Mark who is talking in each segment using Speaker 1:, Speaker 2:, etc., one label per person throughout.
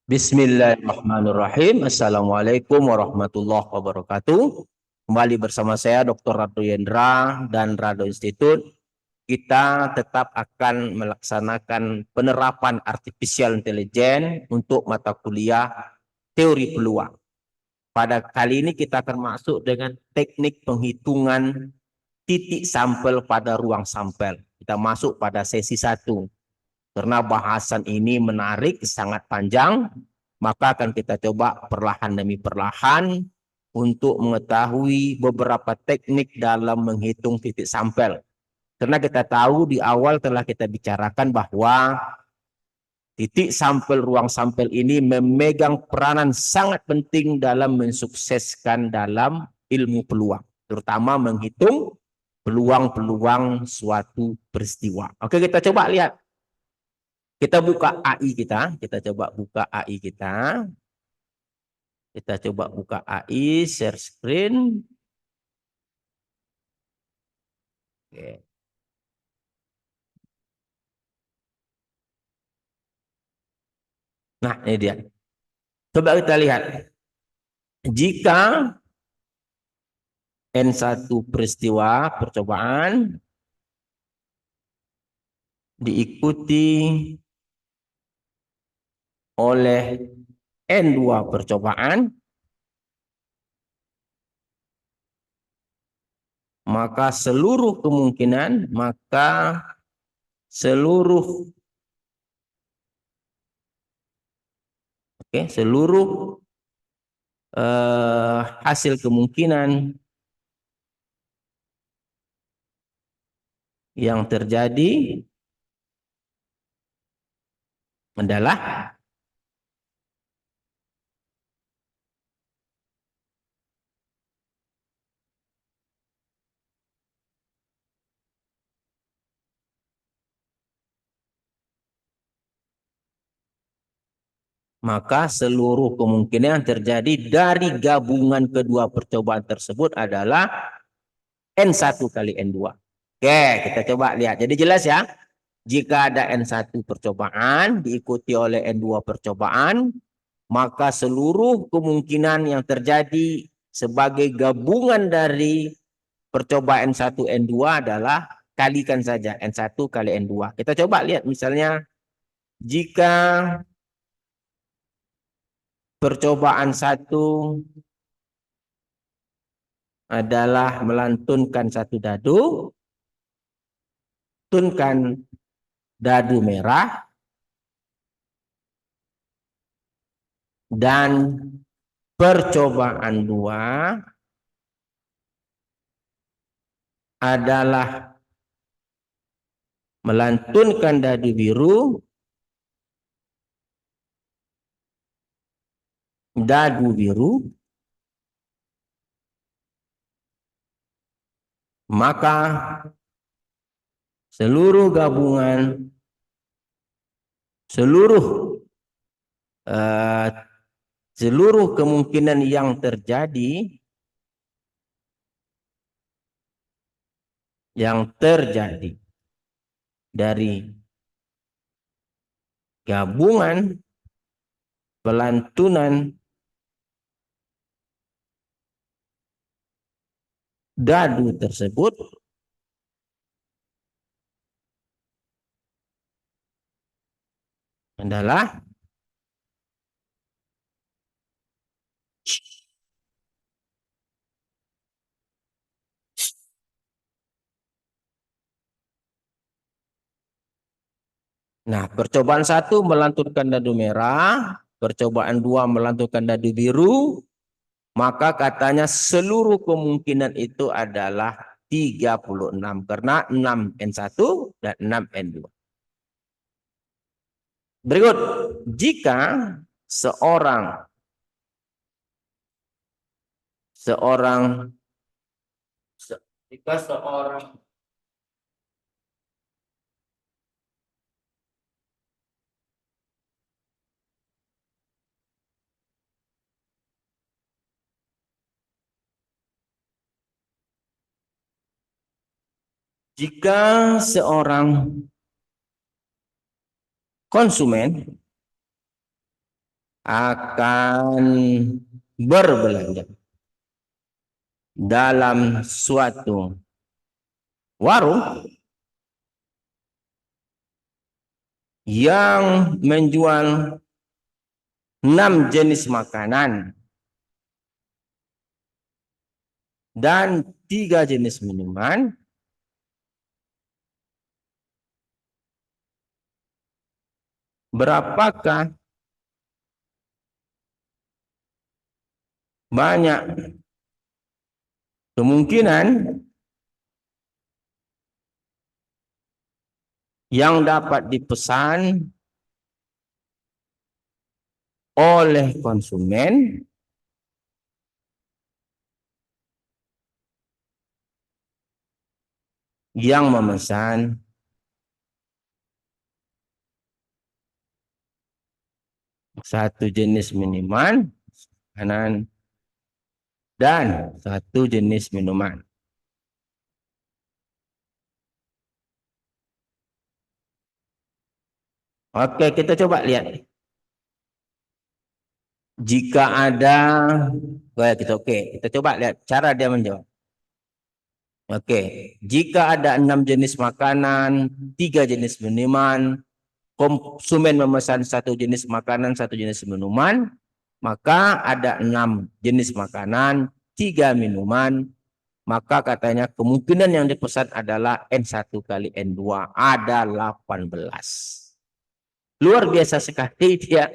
Speaker 1: Bismillahirrahmanirrahim. Assalamualaikum warahmatullahi wabarakatuh. Kembali bersama saya Dr. Radu Yendra dan Rado Institute. Kita tetap akan melaksanakan penerapan artificial intelligence untuk mata kuliah teori peluang. Pada kali ini kita akan masuk dengan teknik penghitungan titik sampel pada ruang sampel. Kita masuk pada sesi 1. Karena bahasan ini menarik, sangat panjang, maka akan kita coba perlahan demi perlahan untuk mengetahui beberapa teknik dalam menghitung titik sampel. Karena kita tahu di awal telah kita bicarakan bahwa titik sampel ruang sampel ini memegang peranan sangat penting dalam mensukseskan dalam ilmu peluang, terutama menghitung peluang-peluang suatu peristiwa. Oke, kita coba lihat. Kita buka AI kita, coba buka AI kita. Kita coba buka AI, share screen. Oke. Nah, ini dia. Coba kita lihat. Jika N1 peristiwa percobaan diikuti oleh N2 percobaan, maka seluruh kemungkinan, seluruh hasil kemungkinan yang terjadi adalah maka seluruh kemungkinan yang terjadi dari gabungan kedua percobaan tersebut adalah N1 kali N2. Oke, kita coba lihat. Jadi jelas ya, jika ada N1 percobaan diikuti oleh N2 percobaan, maka seluruh kemungkinan yang terjadi sebagai gabungan dari percobaan N1 N2 adalah kalikan saja N1 kali N2. Kita coba lihat misalnya jika percobaan 1 adalah melantunkan satu dadu, tunkan dadu merah, dan percobaan 2 adalah melantunkan dadu biru, maka seluruh gabungan, seluruh kemungkinan yang terjadi dari gabungan pelantunan dadu tersebut adalah percobaan 1 melantunkan dadu merah, percobaan 2 melantunkan dadu biru, maka katanya seluruh kemungkinan itu adalah 36 karena 6 N1 dan 6 N2. Berikut, jika seorang konsumen akan berbelanja dalam suatu warung yang menjual 6 jenis makanan dan 3 jenis minuman, berapakah banyak kemungkinan yang dapat dipesan oleh konsumen yang memesan 1 jenis minuman makanan dan 1 jenis minuman. Oke, kita coba lihat. Jika ada, kita coba lihat cara dia menjawab. Oke, jika ada 6 jenis makanan, 3 jenis minuman, konsumen memesan 1 jenis makanan, 1 jenis minuman, maka ada 6 jenis makanan, 3 minuman, maka katanya kemungkinan yang dipesan adalah N1 kali N2, ada 18. Luar biasa sekali dia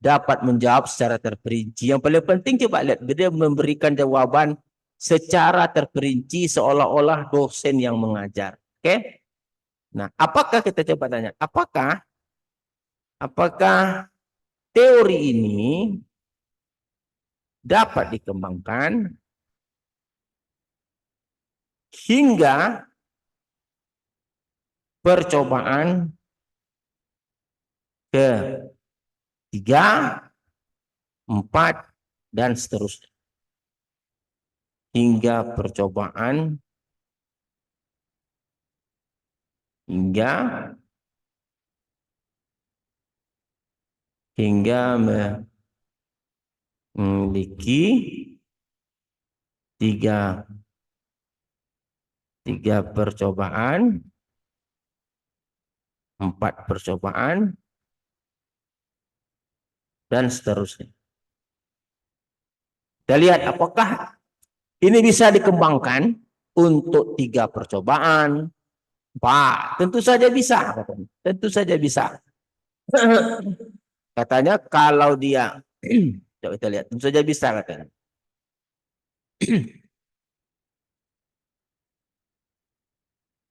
Speaker 1: dapat menjawab secara terperinci. Yang paling penting coba lihat, dia memberikan jawaban secara terperinci seolah-olah dosen yang mengajar. Oke? Nah, apakah kita coba tanya, apakah teori ini dapat dikembangkan hingga percobaan ke-3, 4, dan seterusnya. Hingga percobaan hingga memiliki tiga percobaan, 4 percobaan, dan seterusnya. Kita lihat apakah ini bisa dikembangkan untuk 3 percobaan. Pak, tentu saja bisa. Tentu saja bisa. Katanya kalau dia, coba kita lihat, tentu saja bisa katanya.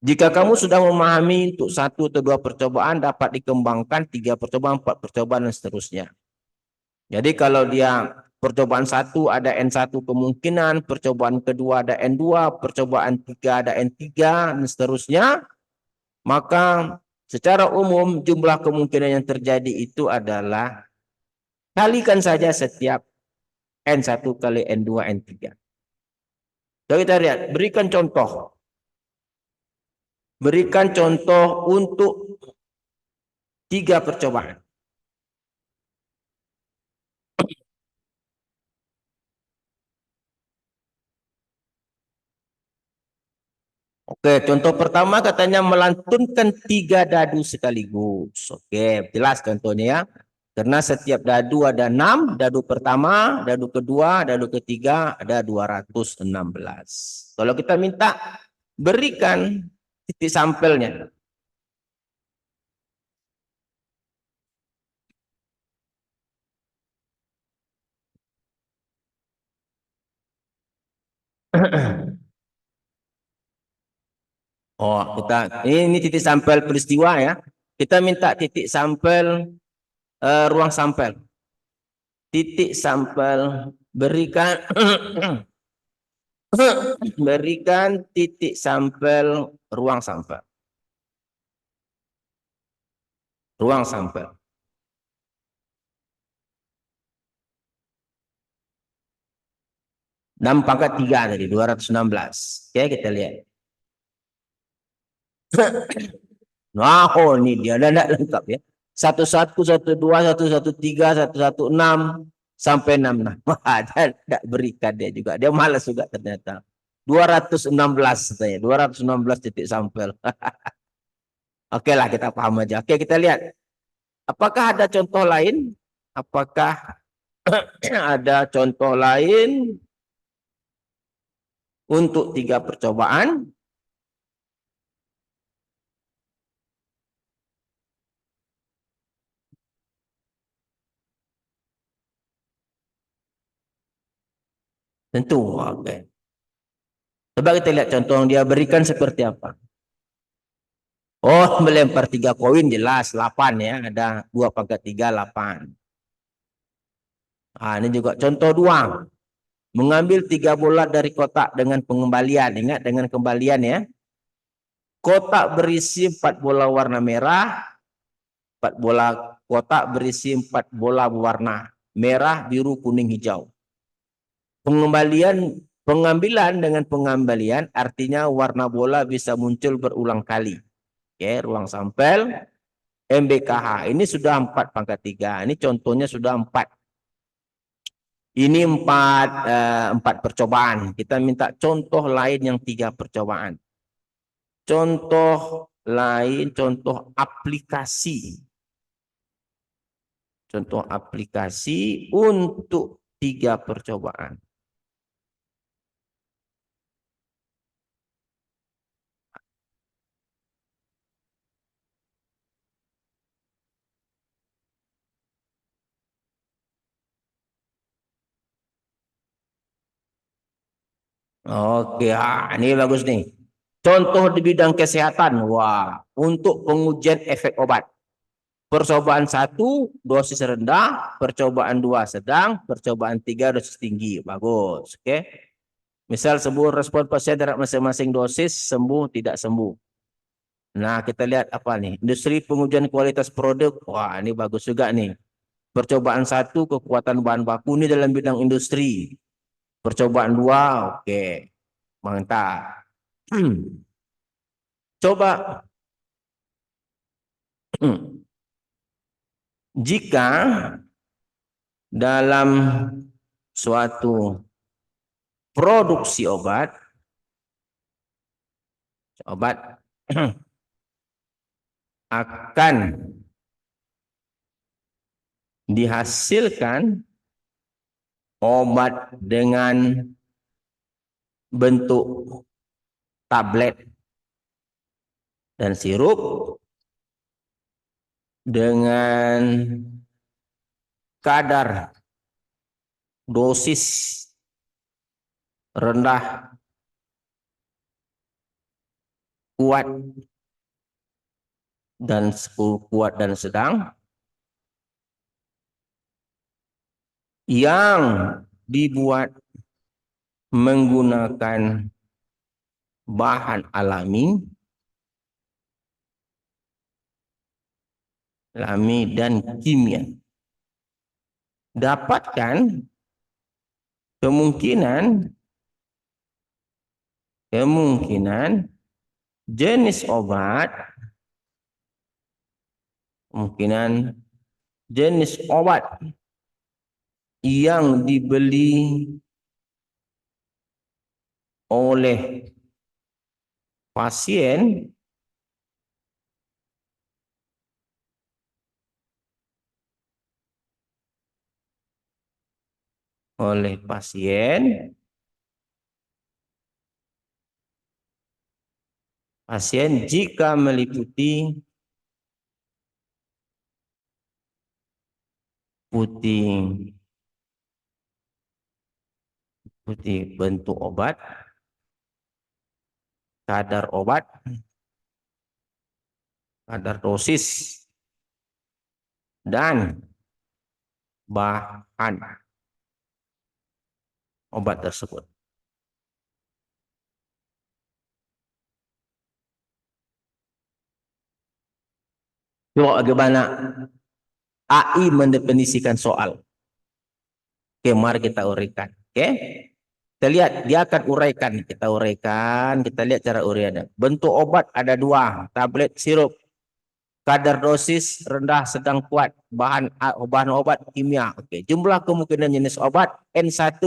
Speaker 1: Jika kamu sudah memahami untuk 1 atau 2 percobaan, dapat dikembangkan 3 percobaan, 4 percobaan, dan seterusnya. Jadi kalau dia percobaan 1 ada N1 kemungkinan, percobaan kedua ada N2, percobaan 3 ada N3, dan seterusnya, maka secara umum jumlah kemungkinan yang terjadi itu adalah kalikan saja setiap N1 kali N2, N3. Jadi kita lihat, berikan contoh. Berikan contoh untuk 3 percobaan. Oke, contoh pertama katanya melantunkan 3 dadu sekaligus. Oke, jelas contohnya ya. Karena setiap dadu ada 6, dadu pertama, dadu kedua, dadu ketiga ada 216. Kalau kita minta berikan titik sampelnya. Oh, ini titik sampel peristiwa ya. Kita minta titik sampel ruang sampel. Titik sampel berikan berikan titik sampel ruang sampel. Ruang sampel. 6 pangkat 3 tadi, 216. Oke, kita lihat. Nah, oh ini dia, tidak lengkap ya. 11, 12, 113, 116 sampai 66. Dia tidak berikan dia juga. Dia malas juga ternyata. 216 katanya. 216 titik sampel. Oke lah, kita paham aja. Oke, kita lihat. Apakah ada contoh lain? Apakah ada contoh lain untuk 3 percobaan? Tentu. Oke. Coba kita lihat contoh yang dia berikan seperti apa. Oh, melempar 3 koin jelas 8 ya. Ada 2 pangkat 3, 8. Ini juga contoh 2. Mengambil 3 bola dari kotak dengan pengembalian. Ingat dengan kembalian ya. Kotak berisi 4 bola warna merah. 4 bola kotak berisi 4 bola warna merah, biru, kuning, hijau. Pengambilan dengan pengembalian artinya warna bola bisa muncul berulang kali. Oke, ruang sampel MBKH. Ini sudah 4 pangkat 3. Ini contohnya sudah 4. Ini 4 percobaan. Kita minta contoh lain yang 3 percobaan. Contoh lain, contoh aplikasi. Contoh aplikasi untuk 3 percobaan. Oke, ini bagus nih. Contoh di bidang kesehatan. Wah, untuk pengujian efek obat. Percobaan 1 dosis rendah, percobaan 2 sedang, percobaan 3 dosis tinggi. Bagus, oke. Misal sembuh respon pasien terhadap masing-masing dosis, sembuh tidak sembuh. Nah, kita lihat apa nih? Industri pengujian kualitas produk. Wah, ini bagus juga nih. Percobaan 1 kekuatan bahan baku ini dalam bidang industri. Percobaan 2, oke. Mantap. Coba jika dalam suatu produksi obat akan dihasilkan obat dengan bentuk tablet dan sirup dengan kadar dosis rendah, kuat, dan kuat dan sedang yang dibuat menggunakan bahan alami dan kimia. Dapatkan kemungkinan jenis obat yang dibeli oleh pasien jika meliputi bentuk obat, kadar obat, kadar dosis, dan bahan obat tersebut. Coba bagaimana AI mendefinisikan soal. Oke, mari kita uraikan. Oke, kita lihat dia akan uraikan. Kita lihat cara uraiannya. Bentuk obat ada 2, tablet, sirup. Kadar dosis rendah, sedang, kuat. Bahan obat kimia. Oke. Jumlah kemungkinan jenis obat N1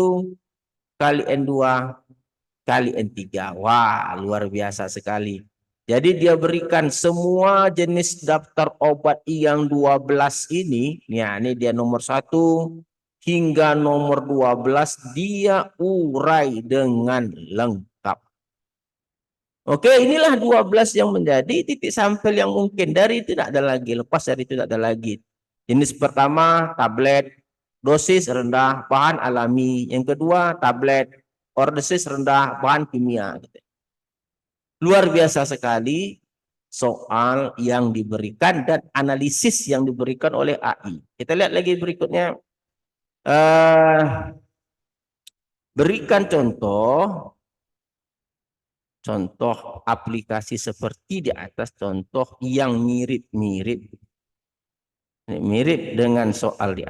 Speaker 1: kali N2 kali N3. Wah, luar biasa sekali. Jadi dia berikan semua jenis daftar obat yang 12 ini. Ya, ini dia nomor 1 hingga nomor 12 dia urai dengan lengkap. Oke, inilah 12 yang menjadi titik sampel yang mungkin. Dari itu tidak ada lagi, lepas dari itu tidak ada lagi. Jenis pertama, tablet, dosis rendah, bahan alami. Yang kedua, tablet, dosis rendah, bahan kimia. Luar biasa sekali soal yang diberikan dan analisis yang diberikan oleh AI. Kita lihat lagi berikutnya. Berikan contoh aplikasi seperti di atas, contoh yang mirip-mirip dengan soal di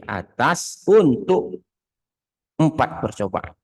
Speaker 1: atas untuk 4 percobaan.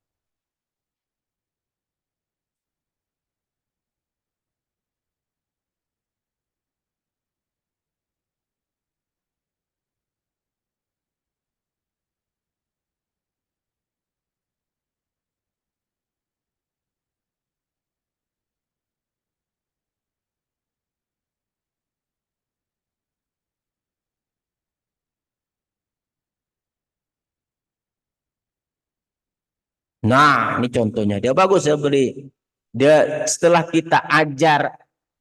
Speaker 1: Nah, ini contohnya. Dia bagus ya beli. Dia setelah kita ajar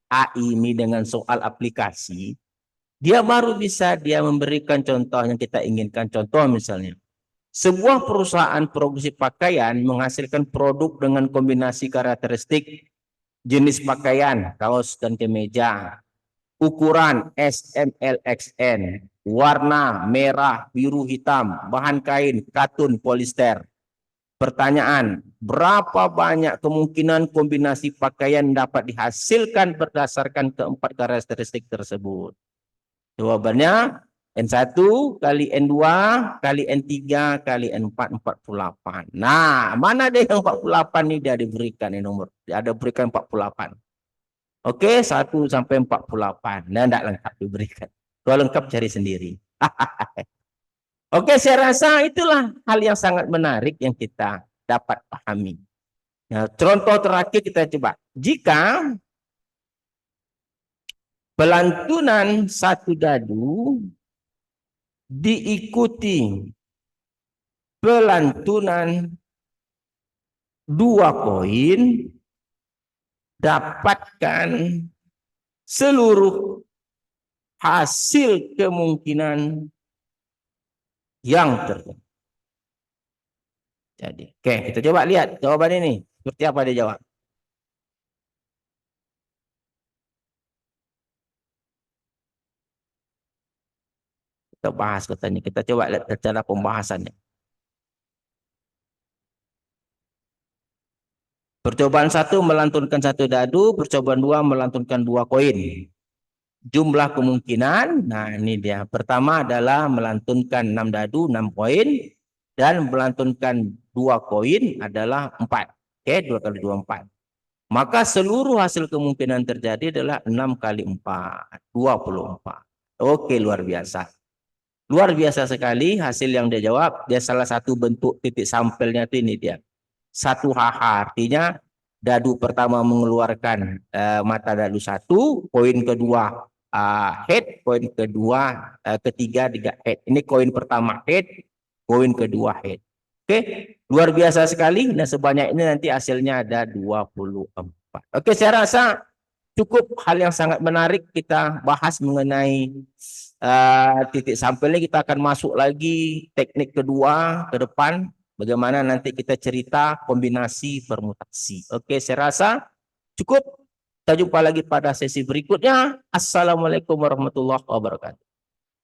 Speaker 1: AI ini dengan soal aplikasi, dia baru bisa dia memberikan contoh yang kita inginkan. Contoh misalnya, sebuah perusahaan produksi pakaian menghasilkan produk dengan kombinasi karakteristik jenis pakaian, kaos dan kemeja, ukuran S, M, L, XN, warna merah, biru, hitam, bahan kain, katun, polister. Pertanyaan, berapa banyak kemungkinan kombinasi pakaian dapat dihasilkan berdasarkan keempat karakteristik tersebut? Jawabannya N1 kali N2 kali N3 kali N4, 48. Nah, mana deh yang 48 nih dia diberikan ini nomor. Dia ada berikan 48. Oke, 1 sampai 48. Nah, tidak lengkap diberikan. Kalau lengkap cari sendiri. Oke, saya rasa itulah hal yang sangat menarik yang kita dapat pahami. Nah, contoh terakhir kita coba. Jika pelantunan 1 dadu diikuti pelantunan 2 koin, dapatkan seluruh hasil kemungkinan yang terjadi. Jadi, oke, kita coba lihat jawaban ini. Seperti apa dia jawab? Kita bahas katanya. Kita coba lihat cara pembahasannya. Percobaan 1 melantunkan 1 dadu, percobaan 2 melantunkan 2 koin. Jumlah kemungkinan, nah ini dia. Pertama adalah melantunkan 6 dadu, 6 koin. Dan melantunkan 2 koin adalah 4. Oke, 2 kali 2, 4. Maka seluruh hasil kemungkinan terjadi adalah 6 kali 4, 24. Oke, luar biasa. Luar biasa sekali hasil yang dia jawab. Dia salah satu bentuk titik sampelnya itu ini dia. 1 HH, artinya dadu pertama mengeluarkan mata dadu 1, koin kedua head, koin kedua ketiga head. Ini koin pertama head, koin kedua head. Oke, luar biasa sekali. Nah, sebanyak ini nanti hasilnya ada 24. Oke, saya rasa cukup hal yang sangat menarik kita bahas mengenai titik sampelnya. Kita akan masuk lagi teknik kedua ke depan. Bagaimana nanti kita cerita kombinasi permutasi. Oke, saya rasa cukup. Kita jumpa lagi pada sesi berikutnya. Assalamualaikum warahmatullahi wabarakatuh.